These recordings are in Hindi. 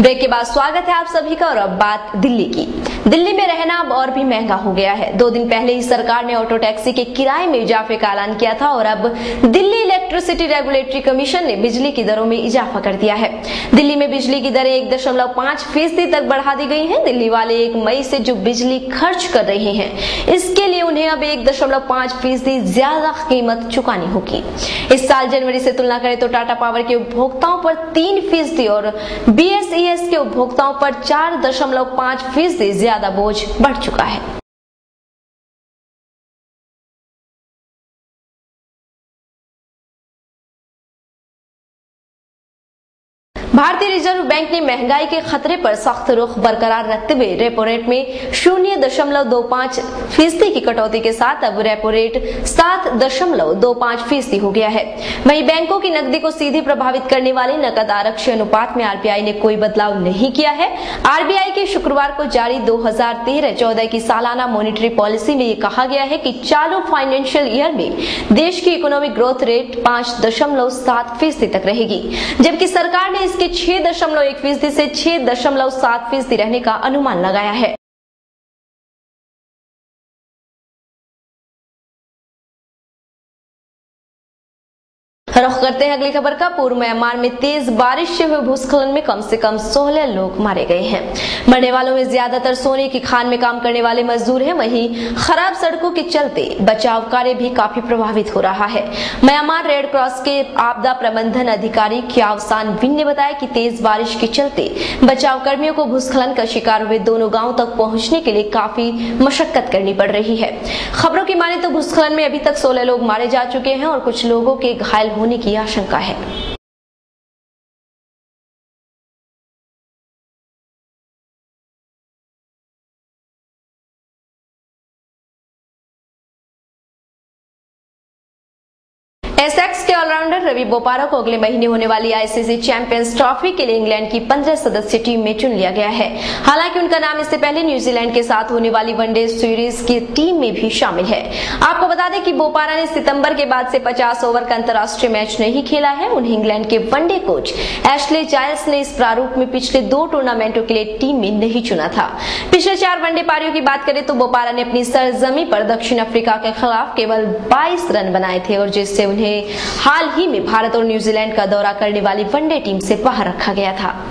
ब्रेक के बाद स्वागत है आप सभी का। और अब बात दिल्ली की। दिल्ली में रहना अब और भी महंगा हो गया है। 2 दिन पहले ही सरकार ने ऑटो टैक्सी के किराए में इजाफे का ऐलान किया था और अब दिल्ली इलेक्ट्रिसिटी रेगुलेटरी कमीशन ने बिजली की दरों में इजाफा कर दिया है। दिल्ली में बिजली की दरें 1.5% तक बढ़ा दी गई हैं। दिल्ली वाले 1 मई से जो बिजली खर्च कर रहे हैं, इसके लिए उन्हें अब 1.5% ज्यादा कीमत चुकानी होगी। इस साल जनवरी से तुलना करें तो टाटा पावर के उपभोक्ताओं पर 3% और BSES के उपभोक्ताओं पर 4.5% ज्यादा बोझ बढ़ चुका है। भारतीय रिजर्व बैंक ने महंगाई के खतरे पर सख्त रुख बरकरार रखते हुए रेपो रेट में 0.25% की कटौती के साथ अब रेपो रेट 7.25% हो गया है। वहीं बैंकों की नकदी को सीधे प्रभावित करने वाले नकद आरक्षी अनुपात में RBI ने कोई बदलाव नहीं किया है। RBI के शुक्रवार को जारी 2013-14 की सालाना मॉनेटरी पॉलिसी में ये कहा गया है कि चालू फाइनेंशियल ईयर में देश की इकोनॉमिक ग्रोथ रेट 5.7% तक रहेगी, जबकि सरकार ने इसके 6.1% से 6.7% रहने का अनुमान लगाया है। रुख करते हैं अगली खबर का। पूर्व म्यांमार में तेज बारिश से हुए भूस्खलन में कम से कम 16 लोग मारे गए हैं। मरने वालों में ज्यादातर सोने की खान में काम करने वाले मजदूर हैं। वहीं खराब सड़कों के चलते बचाव कार्य भी काफी प्रभावित हो रहा है। म्यांमार रेड क्रॉस के आपदा प्रबंधन अधिकारी क्याव सान विन ने बताया कि तेज बारिश के चलते बचाव कर्मियों को भूस्खलन का शिकार हुए दोनों गांव तक पहुंचने के लिए काफी मशक्कत करनी पड़ रही है। खबरों की माने तो भूस्खलन में अभी तक 16 लोग मारे जा चुके हैं और कुछ लोगों के घायल होने की आशंका है। एसेक्स के ऑलराउंडर रवि बोपारा को अगले महीने होने वाली ICC चैंपियंस ट्रॉफी के लिए इंग्लैंड की 15 सदस्यीय टीम में चुन लिया गया है। हालांकि उनका नाम इससे पहले न्यूजीलैंड के साथ होने वाली वनडे सीरीज की टीम में भी शामिल है। आपको बता दें कि बोपारा ने सितंबर के बाद से 50 ओवर का अंतर्राष्ट्रीय मैच नहीं खेला है। उन्हें इंग्लैंड के वनडे कोच एशले जायल्स ने इस प्रारूप में पिछले 2 टूर्नामेंटों के लिए टीम में नहीं चुना था। पिछले 4 वनडे पारियों की बात करें तो बोपारा ने अपनी सरजमी पर दक्षिण अफ्रीका के खिलाफ केवल 22 रन बनाए थे और जिससे उन्हें हाल ही में भारत और न्यूजीलैंड का दौरा करने वाली वनडे टीम से बाहर रखा गया था।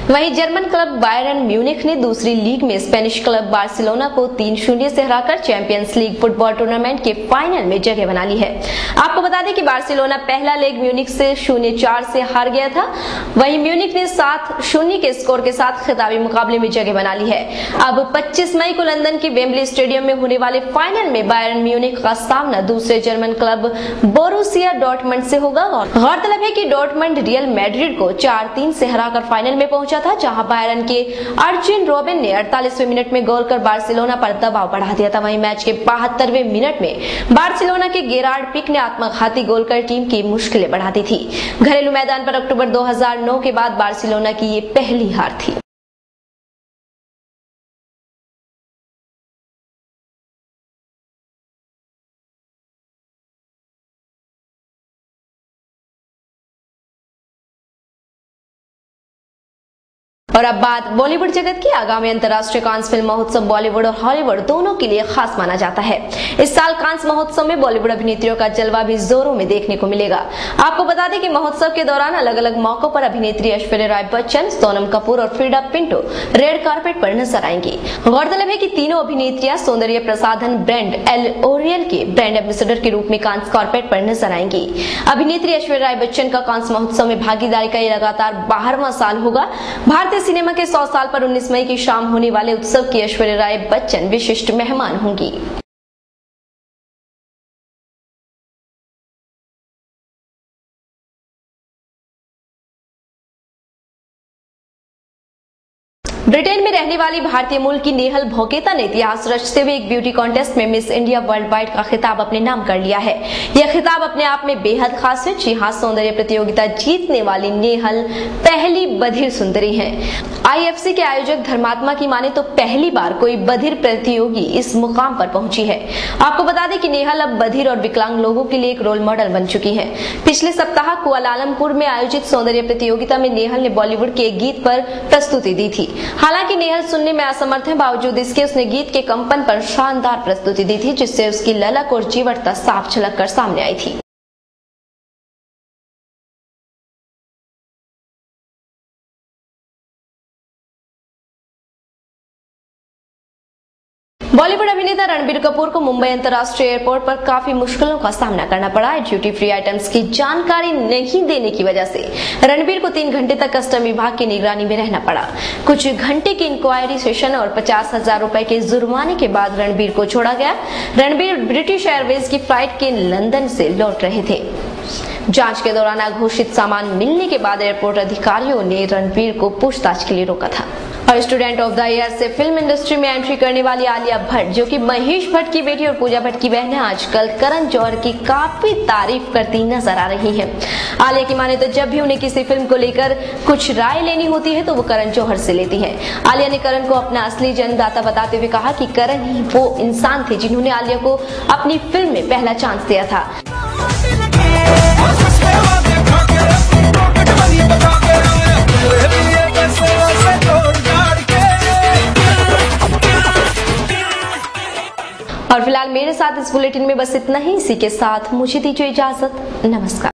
वहीं जर्मन क्लब बायरन म्यूनिख ने दूसरी लीग में स्पेनिश क्लब बार्सिलोना को 3-0 से हराकर चैंपियंस लीग फुटबॉल टूर्नामेंट के फाइनल में जगह बना ली है। आपको बता दें कि बार्सिलोना पहला लेग म्यूनिख से 0-4 से हार गया था। वहीं म्यूनिख ने 7-0 के स्कोर के साथ खिताबी मुकाबले में जगह बना ली है। अब 25 मई को लंदन के वेम्बली स्टेडियम में होने वाले फाइनल में बायरन म्यूनिख का सामना दूसरे जर्मन क्लब बोरुसिया डॉर्टमंड से होगा। गौरतलब है कि डॉर्टमंड रियल मैड्रिड को 4-3 से हराकर फाइनल में पहुंचा था, जहां बायरन के अर्जेन रोबेन ने 48वें मिनट में गोल कर बार्सिलोना पर दबाव बढ़ा दिया था। वहीं मैच के 72वें मिनट में बार्सिलोना के गेरार्ड पिक ने आत्मघाती गोल कर टीम की मुश्किलें बढ़ा दी थी। घरेलू मैदान पर अक्टूबर 2009 के बाद बार्सिलोना की ये पहली हार थी। और अब बात बॉलीवुड जगत की। आगामी अंतर्राष्ट्रीय कांस फिल्म महोत्सव बॉलीवुड और हॉलीवुड दोनों के लिए खास माना जाता है। इस साल कांस महोत्सव में बॉलीवुड अभिनेत्रियों का जलवा भी जोरों में देखने को मिलेगा। आपको बता दें कि महोत्सव के दौरान अलग अलग मौकों पर अभिनेत्री ऐश्वर्या राय बच्चन, सोनम कपूर और फ्रीडा पिंटो रेड कार्पेट पर नजर आएंगी। गौरतलब है कि तीनों अभिनेत्रियां सौंदर्य प्रसाधन ब्रांड एलओरियल के ब्रांड एम्बेसडर के रूप में कांस कार्पेट पर नजर आएंगी। अभिनेत्री ऐश्वर्या राय बच्चन का कांस महोत्सव में भागीदारी का ये लगातार 12वां साल होगा। भारतीय सिनेमा के 100 साल पर 19 मई की शाम होने वाले उत्सव की ऐश्वर्या राय बच्चन विशिष्ट मेहमान होंगी। ब्रिटेन में रहने रहने वाली भारतीय मूल की नेहल भोकेता ने इतिहास रचते हुए एक ब्यूटी कॉन्टेस्ट में मिस इंडिया वर्ल्ड वाइड का खिताब अपने नाम कर लिया है। यह खिताब अपने आप में बेहद खास है। जी हां, सौंदर्य प्रतियोगिता जीतने वाली नेहल पहली बधिर सुंदरी है। IFC के आयोजक धर्मात्मा की माने तो पहली बार कोई बधिर प्रतियोगी इस मुकाम पर पहुंची है। आपको बता दें कि नेहल अब बधिर और विकलांग लोगों के लिए एक रोल मॉडल बन चुकी है। पिछले सप्ताह कुआलालंपुर में आयोजित सौंदर्य प्रतियोगिता में नेहल ने बॉलीवुड के एक गीत पर प्रस्तुति दी थी। हालांकि नेहल सुनने में असमर्थ है, बावजूद इसके उसने गीत के कंपन पर शानदार प्रस्तुति दी थी, जिससे उसकी ललक और जीवटता साफ झलक कर सामने आई थी। बॉलीवुड अभिनेता रणबीर कपूर को मुंबई अंतर्राष्ट्रीय एयरपोर्ट पर काफी मुश्किलों का सामना करना पड़ा है। ड्यूटी फ्री आइटम्स की जानकारी नहीं देने की वजह से रणबीर को 3 घंटे तक कस्टम विभाग की निगरानी में रहना पड़ा। कुछ घंटे की इंक्वायरी सेशन और 50,000 रुपए के जुर्माने के बाद रणबीर को छोड़ा गया। रणबीर ब्रिटिश एयरवेज की फ्लाइट के लंदन से लौट रहे थे। जांच के दौरान अघोषित सामान मिलने के बाद एयरपोर्ट अधिकारियों ने रणबीर को पूछताछ के लिए रोका था। और स्टूडेंट ऑफ द ईयर से फिल्म इंडस्ट्री में एंट्री करने वाली आलिया भट्ट, जो कि महेश भट्ट की बेटी और पूजा भट्ट की बहन है, आजकल करण जौहर की काफी तारीफ करती नजर आ रही है। आलिया की माने तो जब भी उन्हें किसी फिल्म को लेकर कुछ राय लेनी होती है तो वो करण जौहर से लेती है। आलिया ने करण को अपना असली जन्मदाता बताते हुए कहा कि करण ही वो इंसान थे जिन्होंने आलिया को अपनी फिल्म में पहला चांस दिया था। और फिलहाल मेरे साथ इस बुलेटिन में बस इतना ही। इसी के साथ मुझे दीजिए इजाजत। नमस्कार।